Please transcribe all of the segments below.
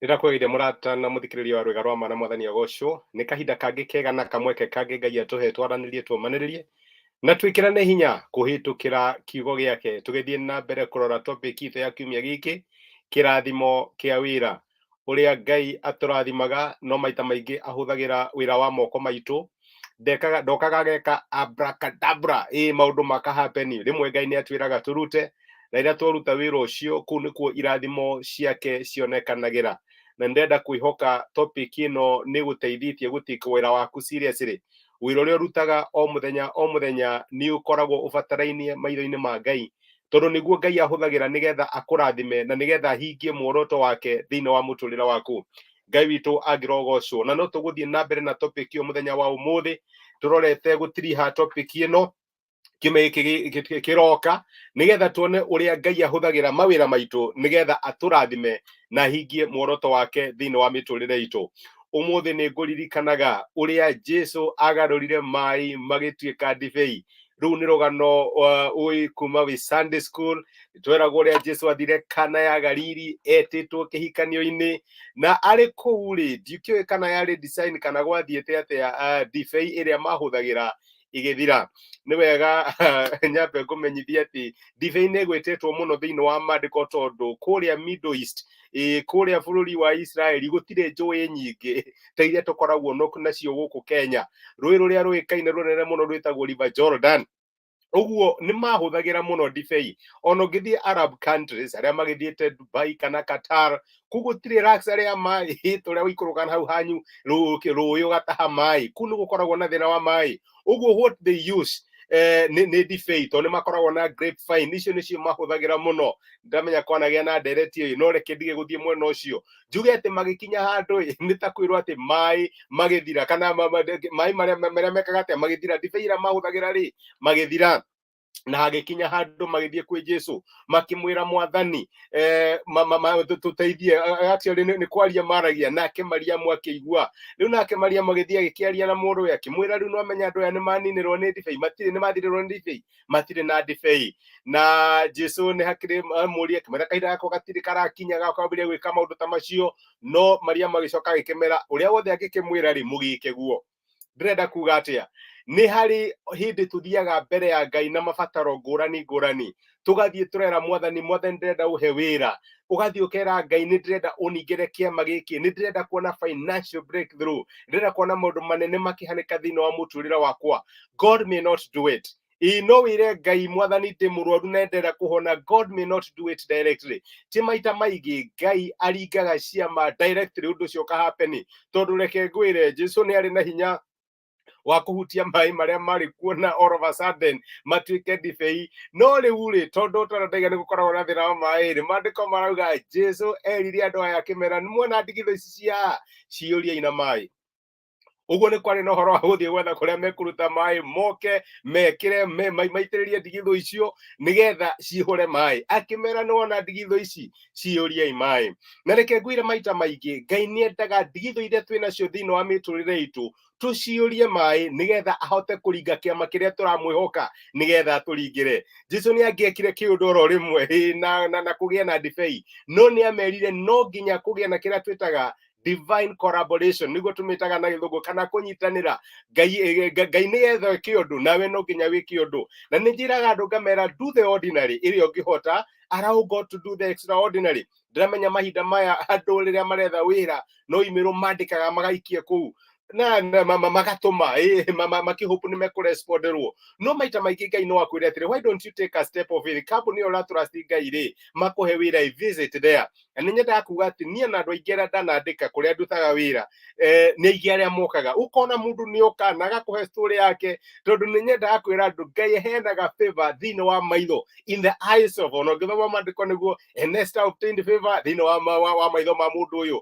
Irakwĩgithia mũrata na mũthikĩrĩria wa Rwĩga rwa Mana Mwathani agocwo nĩ kahinda kangĩ kega na kamweke kangĩ Ngai atũhe twaranĩrie tũmanĩrĩrie na twĩkĩrane hinya kũhĩtũkĩra kiugo gĩake tũgĩthiĩ na mbere kũrora topic itũ ya kiumia gĩkĩ, kĩrathimo kĩa wĩra, ũrĩa Ngai atũrathimaga no maita maingĩ ahũthagĩra wĩra wa moko maitũ. Ndokaga geka abracadabra maũndũ makahapeni. Rĩmwe Ngai nĩ atwĩraga tũrute, na rĩrĩa twaruta wĩra ũcio kũu nĩkuo irathimo ciake cionekanagĩra. Na ndenda kwĩhoka topic ĩno nĩ gũteithĩtie gũtĩka wĩra waku seriously. Wĩra ũrĩa ũrutaga o mũthenya nĩ ũkoragwo ũbatarainie maitho-inĩ ma Ngai, tondũ nĩguo Ngai ahũthagĩra nĩgetha akũrathime na nĩgetha ahingie muoroto wake thĩinĩ wa mũtũrĩre waku. Ngai witũ angĩrogocwo, na no tũgũthiĩ na mbere na topic ĩyo mũthenya wa ũmũthĩ tũrorete gũtiriha topic ĩno kiumia gĩkĩ kĩroka, nĩgetha tuone ũrĩa Ngai ahũthagĩra mawĩra maitũ nĩgetha atũrathime na ahingie muoroto wake thĩinĩ wa mĩtũrĩre itũ. Ũmũthĩ nĩ ngũririkanaga ũrĩa Jesu agarũrire maĩ magĩtuĩka dibei. Rĩu nĩ rũgano kuma wĩ Sunday school. Tweragwo ũrĩa Jesu athire Kana ya Galili etĩtwo kĩhikanio-inĩ, na arĩ kũu rĩ, ndiũkĩũĩ kana yarĩ design kana gwathiĩte atĩa dibei ĩrĩa mahũthagĩra igĩthira. Nĩ wega nyambe ngũmenyithia atĩ dibei nĩ ĩgwĩtĩtwo mũno thĩinĩ wa maandĩko tondũ kũrĩa Middle East, kũrĩa bũrũri wa Israeli gũtirĩ njũĩ nyingĩ ta iria tũkoragwo nacio gũkũ Kenya. Rũĩ rũrĩa rũĩkaine rũnene mũno rwĩtagwo River Jordan. Ũguo nĩ mahũthagĩra mũno dibei. Ona ũngĩthiĩ Arab countries arĩa magĩthiĩte Dubai kana Qatar, kũu gũtirĩ luxury ya maĩ tũrĩa ũikũrũka hau hanyu rũĩ ũgataha maĩ. Kũu nĩ gũkoragwo na thĩna wa maĩ. Ũguo what they use nĩ dibei, tondũ nĩ makoragwo na grapevine, icio nĩcio mahũthagĩra mũno. Ndamenya kwanagĩa na ndereti ĩyo, no reke ndige gũthiĩ mwena ũcio. Njuge atĩ magĩkinya handũ nĩ ta kwĩrwo atĩ maĩ magĩthira, kana maĩ marĩa mekaga atĩa magĩthira, dibei ĩrĩa mahũthagĩra magĩthira. Na hagĩkinya handũ magĩthiĩ kwĩ Jesu makĩmwĩra Mwathani tũteithie, actually nĩ kwaria maragia, nake Mariamu akĩigua. Rĩu nake Mariamu agĩthiĩ agĩkĩaria na mũndũ ũyũ akĩmwĩra rĩu nĩwamenya andũ aya nĩ maninĩrwo nĩ dibei, nĩ mathirĩrwo nĩ dibei, matirĩ na dibei. Na Jesu nĩ hakĩrĩ amũria akĩmwĩra kahinda gako gatirĩ karakinya ga kwambĩrĩria gwĩka maũndũ ta macio, no Mariamu agĩcoka agĩkĩmera ũrĩa wothe angĩkĩmwĩra mũgĩke guo. Ndĩrenda kuga atĩa? Nĩ harĩ hĩndĩ tũthiaga mbere ya Ngai na mabataro ngũrani ngũrani, tũgathiĩ tũrera Mwathani, Mwathani ndĩrenda ũhe wĩra, ũgathiĩ ũkera Ngai nĩ ndĩrenda ũningĩre kĩama gĩkĩ, nĩ ndĩrenda kuona financial breakthrough, ndĩrenda kuona maũndũ manene makĩhanĩka thĩinĩ wa mũtũrĩre wakwa. God may not do it. No wĩre Ngai Mwathani ndĩ mũrwaru na ndĩrenda kũhona, God may not do it directly. Ti maita maingĩ Ngai aringaga ciama directly ũndũ ũcio ũkahapeni, tondũ reke ngwĩre Jesu nĩ arĩ na hinya wa kũhutia maĩ marĩa marĩ kuo na all of a sudden matuĩke dibei. No rĩu tondũ ndaiga nĩ gũkoragwo na thĩna wa maĩ maandĩko marauga Jesu erire andũ aya akĩmera muona ndigithũ ici ciyũriei na maĩ. Ũguo nĩ kwarĩ na ũhoro wa gũthiĩ gwetha kũrĩa mekũruta maĩ, moke mekĩre maitĩrĩrie ndigithũ icio nĩgetha cihũre maĩ. Akĩmera nĩwona ndigithũ ici ciyũriei maĩ. Na reke ngwĩre maita maingĩ Ngai nĩ endaga ndigithũ iria twĩnacio thĩinĩ wa mĩtũrĩre itũ tũciyũrie maĩ nĩgetha ahote kũringa kĩama kĩrĩa tũramwĩhoka nĩgetha tũringĩre. Jesu nĩ angĩekire kĩũndũ oro rĩmwe na kũgĩa na dibei, no nĩ amerire no nginya kũgĩa na kĩrĩa twĩtaga divine collaboration, nĩguo tũmĩtaga na gĩthũngũ, kana kũnyitanĩra. Ngai nĩgetha eke ũndũ nawe no nginya wĩke ũndũ. Na nĩ njĩraga andũ ngamera do the ordinary ĩrĩa ũngĩhota, allow God to do the extraordinary. Ndĩramenya mahinda maya andũ rĩrĩa maretha wĩra no imĩrũ mandĩkaga magaikia kũu na magatũma makĩhope nĩ mekũresponderwo. No maita maingĩ Ngai no akwĩre atĩrĩ, why don't you take a step of faith? Kambuni ĩyo ũratũrasti Ngai makũhe wĩra visit there. Na nĩ nyendaga kuga atĩ niĩ na andũ aingĩ arĩa ndanandĩka kũrĩa ndutaga wĩra nĩ aingĩ arĩa mokaga, ũkona mũndũ nĩ oka na agakũhe story yake, tondũ nĩ nyendaga kwĩra andũ Ngai aheanaga favor thĩinĩ wa maitho, in the eyes of, ona ũngĩthoma maandĩko nĩguo Esther obtained favor thĩinĩ wa maitho ma mũndũ ũyũ,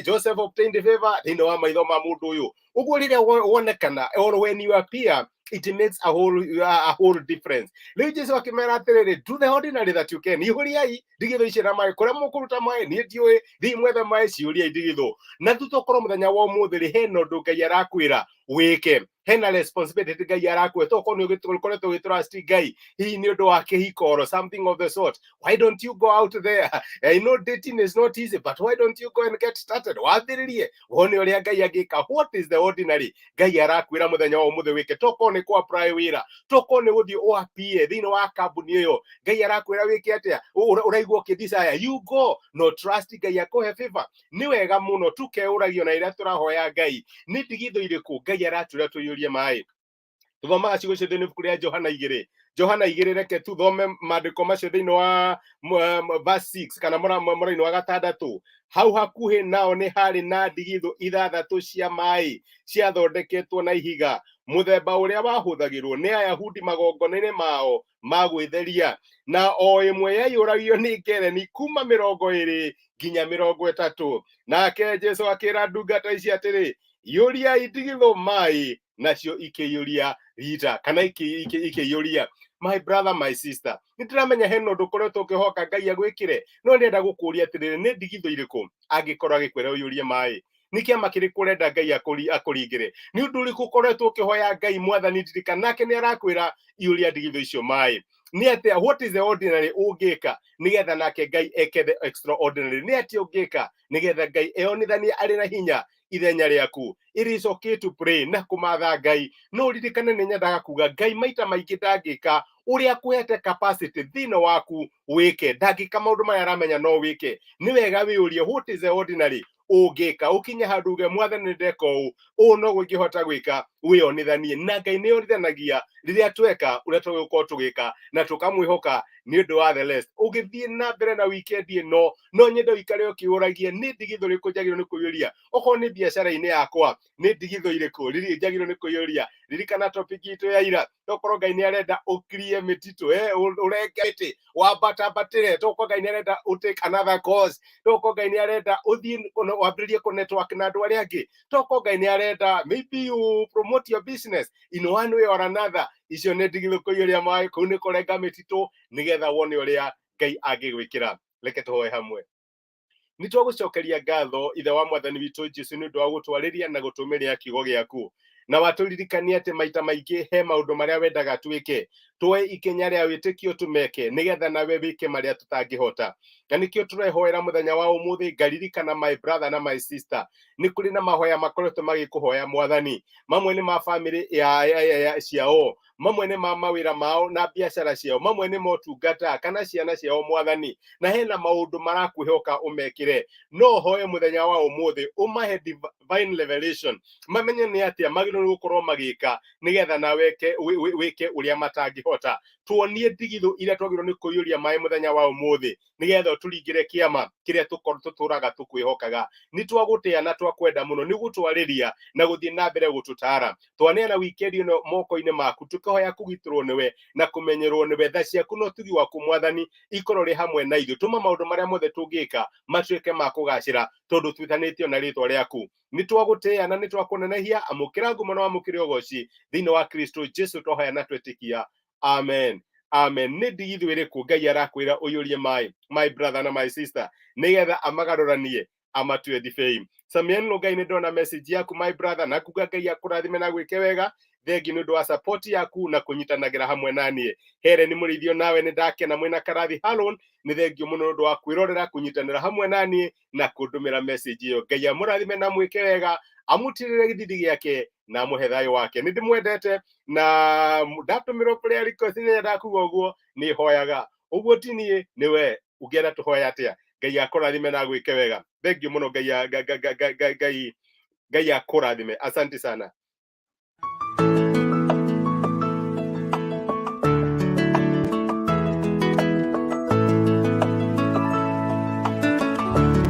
Joseph obtained favor thĩinĩ wa maitho ma mũndũ ũyũ. Ũguo rĩrĩa wonekana, or when you appear, it makes a whole difference. Rĩu Jesu akĩmera atĩrĩrĩ, do the ordinary that you can. Ihũriai ndigithũ ici na maĩ, kũrĩa mũkũruta maĩ niĩ ndiũĩ, thiĩ mwethe maĩ, ciyũriai ndigithũ. Na tũkorwo mũthenya wa ũmũthĩ hena ũndũ Ngai arakwĩra wĩke. hena responsibility Ngai arakwĩra tokorwo nĩ ũgĩkoretwo ũgĩtrust Ngai hihi nĩ ũndũ wa kĩhiko or something of the sort, why don't you go out there? I know dating is not easy, but why don't you go and get started? Wambĩrĩrie wone ũrĩa Ngai angĩka. What is the ordinary Ngai arakwĩra mũthenya wa ũmũthĩ wĩke? Tokorwo nĩ ku apply wĩra, tokorwo nĩ gũthiĩ ũapie thĩinĩ wa kambuni ĩyo, Ngai arakwĩra wĩke atĩa, ũraigua ũkĩdesire, you go. No trust Ngai akũhe favor. Nĩ wega mũno tukeũragio na ĩrĩa tũrahoya Ngai, nĩ ndigithũ irĩkũ Ngai aratwĩra tũiyũrie maĩ. Tuthomaga ciugo cio thĩinĩ ibuku rĩa Johana 2. Johana 2 reke tuthome maandĩko macio thĩinĩ wa verse 6 kana mũraini wa 6. Hau hakuhĩ nao nĩ harĩ na ndigithũ 6 cia maĩ ciathondeketwo na ihiga, mũthemba ũrĩa wahũthagĩrwo nĩ Ayahudi magongona-inĩ mao ma gwĩtheria, na o ĩmwe yaiyũragio nĩ ngereni kuma 20 nginya 30. Nake Jesũ akĩra ndungata ici atĩrĩ, yũriai ndigithũ maĩ, nacio ikĩiyũria rita kana ikĩiyũria. My brother, my sister, nĩndĩramenya hena ũndũ ũkoretwo ũkĩhoka Ngai agwĩkĩre, no ndĩrenda gũkũria atĩrĩrĩ, nĩ ndigithũ irĩkũ angĩkorwo agĩkwĩra ũiyũrie maĩ? Nĩ kĩama kĩrĩkũ ũrenda Ngai akũringĩre? Nĩ ũndũ ũrĩkũ ũkoretwo ũkĩhoya Ngai Mwathani ndirikana, nake nĩ arakwĩra iyũria ndigithũ icio maĩ? Nĩ atĩa, what is the ordinary ũngĩka nĩgetha nake Ngai eke the extraordinary? Nĩ atĩa ũngĩka nĩgetha Ngai eyonithanie arĩ na hinya ithenya rĩaku? It is okay to pray na kũmatha Ngai, no ũririkane nĩ nyendaga kuga Ngai maita maingĩ ndangĩka ũrĩa akũhete capacity thĩinĩ waku wĩke, ndangĩka maũndũ maya aramenya no wĩke. Nĩ wega wĩyũrie what is the ordinary ũngĩka, ũkinye handũ uge Mwathani ndeka ũũ no ingĩhota gwĩka, wĩyonithanie. Na Ngai nĩ yonithanagia rĩrĩa tweka ũrĩa tũgũkorwo tũgĩka na tũkamwĩhoka nĩ ũndũ wa the rest. Ũgĩthiĩ na mbere na weekend ĩno, no nyende ũikare ũkĩũragie nĩ ndigithũ rĩkũ njagĩrĩirwo nĩ kũiyũria. Okorwo nĩ biacara-inĩ yakwa, nĩ ndigithũ irĩkũ njagĩrĩirwo nĩ kũiyũria? Ririkana topic itũ ya ira, tokorwo Ngai nĩ arenda ũkirie mĩtitũ, ũrenge mĩtĩ wambatambatĩre, tokorwo Ngai nĩ arenda take another course, tokorwo Ngai nĩ arenda ũthiĩ wambĩrĩrie kũ-network na andũ arĩa angĩ, tokorwo Ngai nĩ arenda maybe you promote your business in one way or another, icio nĩ ndigithũ kũiyũria maĩ. Kũu nĩ kũrenga mĩtitũ nĩgetha wone ũrĩa Ngai angĩgwĩkĩra. Reke tũhoe hamwe. Nĩ twagũcokeria ngatho ithe wa Mwathani witũ Jesũ nĩ ũndũ wa gũtwarĩria na gũtũmĩrĩra kiugo gĩaku, na watũririkania atĩ maita maingĩ he maũndũ marĩa wendaga twĩke, tuoe ikenya rĩa wĩtĩkio tũmeke nĩgetha nawe wĩke marĩa tũtangĩhota. Na nĩkĩo tũrehoera mũthenya wa ũmũthĩ, ngaririkana my brother na my sister, nĩ kũrĩ na mahoya makoretwo magĩkũhoya Mwathani. Mamwe nĩ ma family ciao, mamwe nĩ ma mawĩra mao na biacara ciao, mamwe nĩ motungata kana ciana ciao Mwathani, na hena maũndũ marakwĩhoka ũmekĩre. No hoye mũthenya wa ũmũthĩ ũmahe divine revelation, mamenye nĩ atĩa magĩrĩirwo gũkorwo magĩka nĩgetha nawe wĩke ũrĩa matangĩhota. Tuonie ndigithũ iria twagĩrĩirwo nĩ kũiyũria maĩ mũthenya wa ũmũthĩ nĩgetha tũringĩre kĩama kĩrĩa tũtũraga tũkwĩhokaga. Nĩ twagũtĩa na twakwenda mũno, nĩ gũtwarĩria na gũthiĩ na mbere gũtũtara. Twaneana weekend ĩno moko-inĩ maku, tũkĩhoya kũgitĩrwo nĩwe na kũmenyerwo nĩwe. Tha ciaku na ũtugi waku Mwathani ikorwo rĩ hamwe na ithuĩ. Tũma maũndũ marĩa mothe tũngĩka matuĩke ma kũgacĩra tondũ twĩtanĩtio na rĩtwa rĩaku. Nĩ twagũtĩa na nĩ twakũnenehia, amũkĩra ngumo na wamũkĩre ũgooci thĩinĩ wa Kristo Jesũ twahoya na twetĩkia. Amen. Amen. Nĩ ndigithũ ĩrĩkũ Ngai arakwĩra ũiyũrie maĩ, my brother na my sister, nĩgetha amagarũranie amatue dibei? Samieni Ngai, nĩ ndona message yaku my brother, na kuga Ngai akũrathime na gwĩke wega. Thengi nĩ ũndũ wa support yaku na kũnyitanagĩra hamwe naniĩ. Here nĩ mũrĩithio, nawe nĩ ndakena mwĩna karathi Harũn. Nĩ thengio mũno nĩ ũndũ wa kwĩrorera, kũnyitanĩra hamwe naniĩ na kũndũmĩra message ĩyo. Ngai amũrathime na mwĩke wega, amutirĩre gĩthithi gĩake na mũhe thayũ wake. Nĩ ndĩmwendete na ndatũmĩrwo prayer request nĩ ndakuga ũguo nĩ hoyaga. Ũguo ti niĩ, nĩ we. Ũngĩenda tũhoya atĩa? Ngai akũrathime na gwĩke wega. Thengio mũno, Ngai akũrathime. Asante sana.